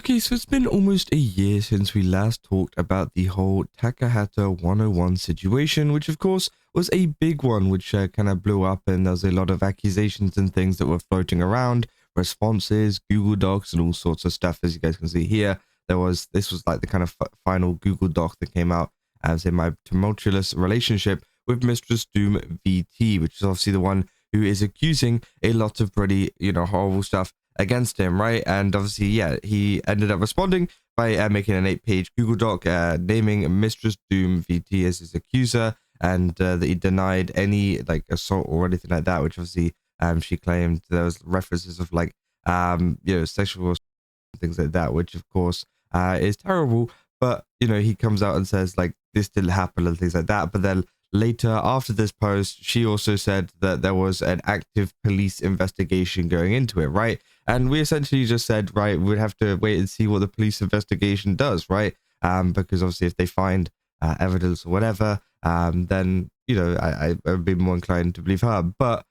Okay, so it's been almost a year since we last talked about the whole Takahata101 situation, which of course was a big one, which kind of blew up, and there was a lot of accusations and things that were floating around, responses, Google Docs, and all sorts of stuff. As you guys can see here, this was like the kind of final Google Doc that came out as in my tumultuous relationship with MisstressDoom VT, which is obviously the one who is accusing a lot of pretty, horrible stuff against him, right? And obviously, yeah, he ended up responding by making an 8-page Google Doc naming MisstressDoom VT as his accuser, and that he denied any like assault or anything like that, which obviously she claimed there was references of like sexual assault and things like that, which of course is terrible. But he comes out and says like this didn't happen and things like that. But then later, after this post, she also said that there was an active police investigation going into it, right? And we essentially just said, right, we'd have to wait and see what the police investigation does, right? Because obviously if they find evidence or whatever, then, I would be more inclined to believe her. But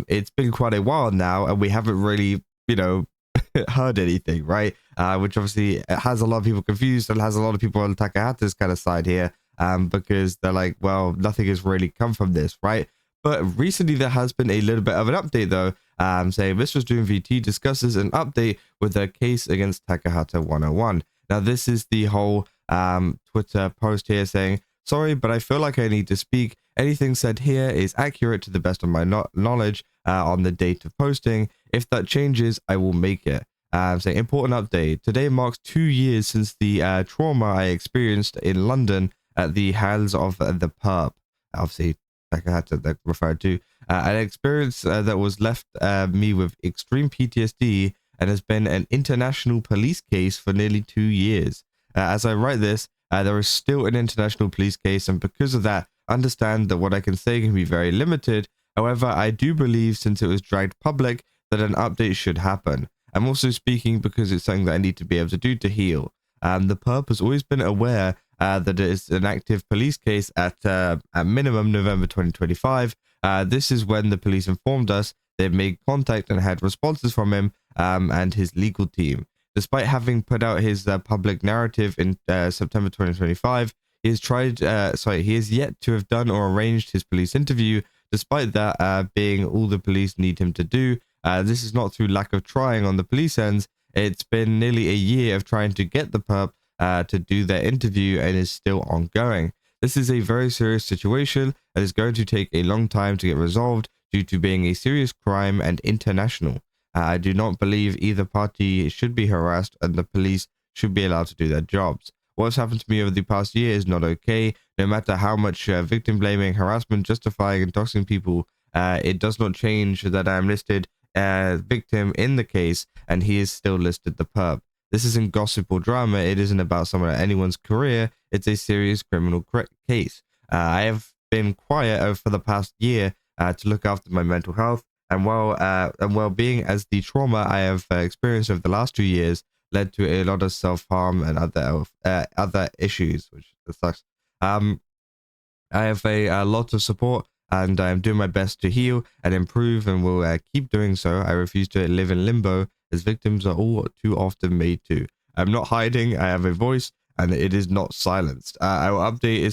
it's been quite a while now, and we haven't really, heard anything, right? Which obviously has a lot of people confused, and has a lot of people on Takahata's kind of side here, because they're like, well, nothing has really come from this, right? But recently there has been a little bit of an update though, saying MisstressDoom VT discusses an update with their case against Takahata101. Now this is the whole Twitter post here saying, sorry, but I feel like I need to speak. Anything said here is accurate to the best of my knowledge on the date of posting. If that changes, I will make it. Saying important update. Today marks 2 years since the trauma I experienced in London at the hands of the perp. Obviously, Takahata that referred to an experience that was left me with extreme PTSD and has been an international police case for nearly 2 years. As I write this, there is still an international police case, and because of that, understand that what I can say can be very limited. However, I do believe, since it was dragged public, that an update should happen. I'm also speaking because it's something that I need to be able to do to heal. The perp has always been aware that it is an active police case at minimum November 2025. This is when the police informed us they've made contact and had responses from him and his legal team. Despite having put out his public narrative in September 2025, he has yet to have done or arranged his police interview, despite that being all the police need him to do. This is not through lack of trying on the police ends. It's been nearly a year of trying to get the perp to do their interview, and is still ongoing. This is a very serious situation and is going to take a long time to get resolved due to being a serious crime and international. I do not believe either party should be harassed, and the police should be allowed to do their jobs. What's happened to me over the past year is not okay. No matter how much victim blaming, harassment, justifying, and doxing people, it does not change that I am listed victim in the case, and he is still listed the perp. This isn't gossip or drama. It isn't about someone at anyone's career. It's a serious criminal case. I have been quiet for the past year to look after my mental health and well-being, as the trauma I have experienced over the last 2 years led to a lot of self-harm and other issues, which sucks. I have a lot of support, and I am doing my best to heal and improve, and will keep doing so. I refuse to live in limbo, as victims are all too often made to. I'm not hiding. I have a voice, and it is not silenced. I will update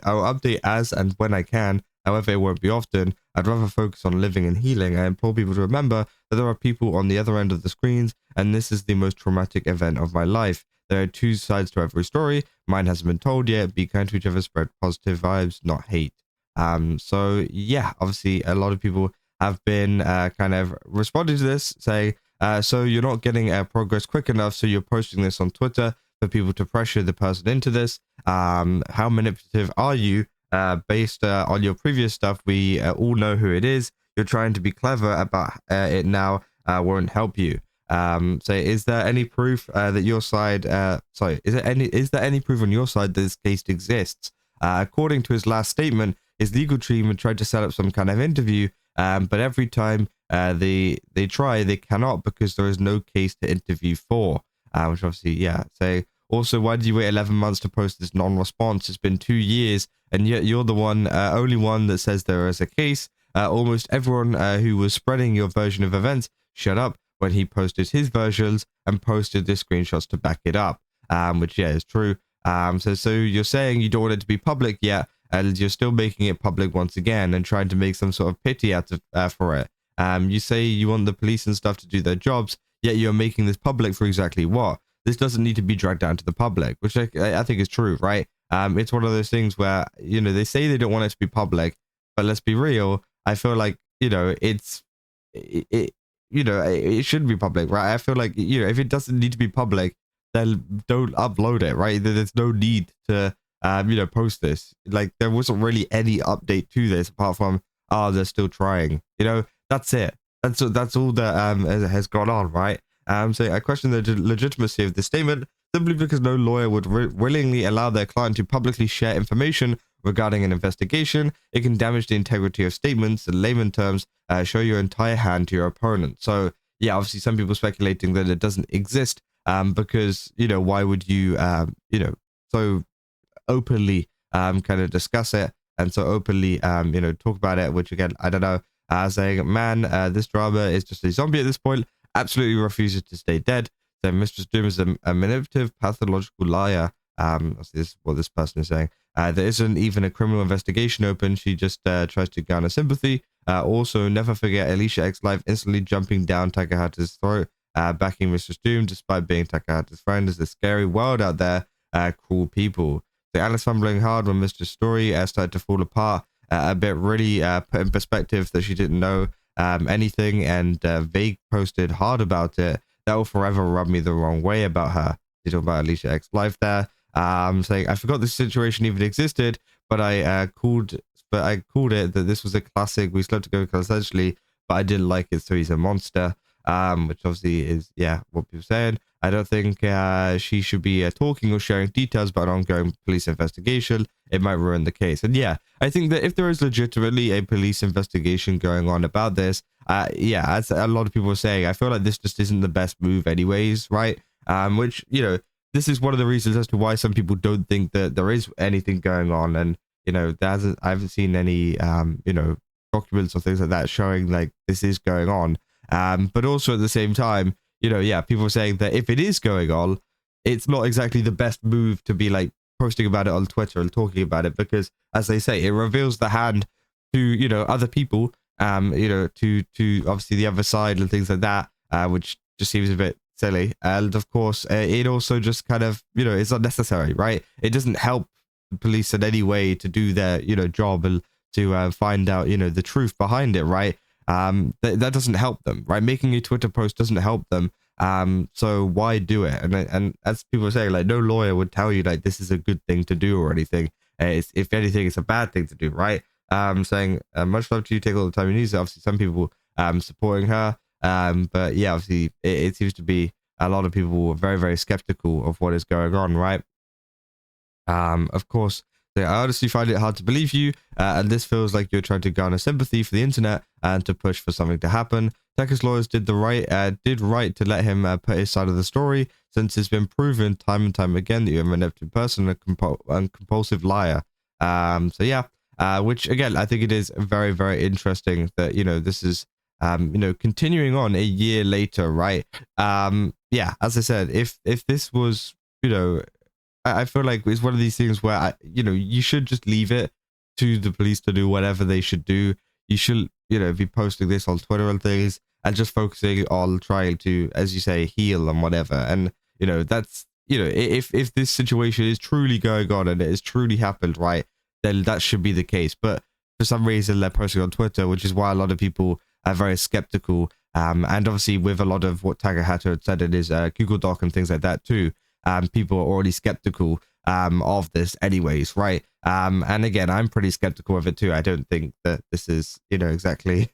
I will update as and when I can. However, it won't be often. I'd rather focus on living and healing. I implore people to remember that there are people on the other end of the screens, and this is the most traumatic event of my life. There are 2 sides to every story. Mine hasn't been told yet. Be kind to each other, spread positive vibes, not hate. So yeah, obviously a lot of people have been kind of responding to this, saying, so you're not getting progress quick enough, so you're posting this on Twitter for people to pressure the person into this. How manipulative are you? Based on your previous stuff, we all know who it is. You're trying to be clever about it now, won't help you. So is there any proof that your side is there any proof on your side that this case exists? According to his last statement, his legal team had tried to set up some kind of interview, but every time they try, they cannot, because there is no case to interview for. Which obviously, yeah. So also, why did you wait 11 months to post this non-response? It's been 2 years, and yet you're the only one that says there is a case. Almost everyone who was spreading your version of events, shut up. when he posted his versions and posted the screenshots to back it up, which yeah is true. So you're saying you don't want it to be public yet, and you're still making it public once again and trying to make some sort of pity out of for it. You say you want the police and stuff to do their jobs, yet you're making this public for exactly what? This doesn't need to be dragged down to the public, which I think is true, right? It's one of those things where, you know, they say they don't want it to be public, but let's be real. I feel like, you know, it shouldn't be public, right? I feel like, you know, if it doesn't need to be public, then don't upload it, right? There's no need to, you know, post this. Like, there wasn't really any update to this apart from, oh, they're still trying. You know, that's it. That's all that has gone on, right? So I question the legitimacy of this statement simply because no lawyer would willingly allow their client to publicly share information regarding an investigation. It can damage the integrity of statements. In layman terms, show your entire hand to your opponent. So yeah, obviously some people speculating that it doesn't exist, because, you know, why would you, you know, so openly kind of discuss it and so openly, you know, talk about it, which again, I don't know, saying, man, this drama is just a zombie at this point, absolutely refuses to stay dead. So MisstressDoom is a manipulative, pathological liar. This is what this person is saying. There isn't even a criminal investigation open. She just tries to garner sympathy. Also, never forget Alicia X Live instantly jumping down Takahata's throat, backing MisstressDoom despite being Takahata's friend. There's a scary world out there, cruel people. So Alice fumbling hard when Mistress' story started to fall apart a bit, really put in perspective that she didn't know anything, and Vague posted hard about it. That will forever rub me the wrong way about her. You're talking about Alicia X Live there. Saying, I forgot this situation even existed, but I called it that this was a classic. We slept together essentially, but I didn't like it, so he's a monster. Which obviously is, yeah, what people are saying. I don't think she should be talking or sharing details about an ongoing police investigation. It might ruin the case. And yeah, I think that if there is legitimately a police investigation going on about this, yeah, as a lot of people are saying, I feel like this just isn't the best move anyways, right? Which, you know, this is one of the reasons as to why some people don't think that there is anything going on. And, you know, I haven't seen any, you know, documents or things like that showing like this is going on. But also at the same time, you know, yeah, people are saying that if it is going on, it's not exactly the best move to be like posting about it on Twitter and talking about it, because as they say, it reveals the hand to, you know, other people, you know, to obviously the other side and things like that, which just seems a bit silly. And of course, it also just kind of, you know, it's unnecessary, right? It doesn't help the police in any way to do their, you know, job and to find out, you know, the truth behind it, right? That doesn't help them, right? Making a Twitter post doesn't help them. So why do it? And as people are saying, like, no lawyer would tell you like this is a good thing to do or anything. If anything, it's a bad thing to do, right? Saying much love to you, take all the time you need. So obviously some people supporting her, but yeah, obviously it seems to be a lot of people very, very skeptical of what is going on, right? Of course, I honestly find it hard to believe you, and this feels like you're trying to garner sympathy for the internet and to push for something to happen. Taka's lawyers did right to let him put his side of the story, since it's been proven time and time again that you're a manipulative person and compulsive liar. So yeah, which again, I think it is very, very interesting that, you know, this is, you know, continuing on a year later, right? Yeah, as I said, if this was, you know, I feel like it's one of these things where, you know, you should just leave it to the police to do whatever they should do. You should, you know, be posting this on Twitter and things and just focusing on trying to, as you say, heal and whatever. And, you know, that's, you know, if this situation is truly going on and it has truly happened, right, then that should be the case. But for some reason, they're posting on Twitter, which is why a lot of people are very skeptical. And obviously with a lot of what Takahata had said in his Google Doc and things like that too, people are already skeptical of this anyways, right? And again, I'm pretty skeptical of it too. I don't think that this is, you know, exactly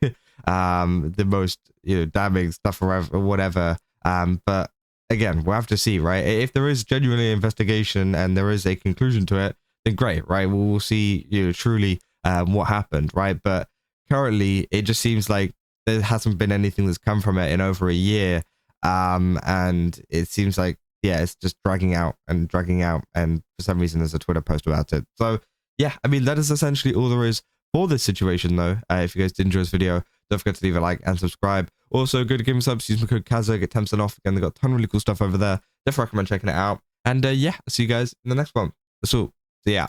the most, you know, damning stuff or whatever. But again, we'll have to see, right? If there is genuinely an investigation and there is a conclusion to it, then great, right? We'll see, you know, truly what happened, right? But currently, it just seems like there hasn't been anything that's come from it in over a year. And it seems like, yeah, it's just dragging out, and for some reason there's a Twitter post about it. So yeah, I mean, that is essentially all there is for this situation though. If you guys did enjoy this video, don't forget to leave a like and subscribe. Also, go to Game Subs, use my code Kaza, get 10% off. Again, they got a ton of really cool stuff over there. Definitely recommend checking it out. And yeah, I'll see you guys in the next one. That's all. See ya.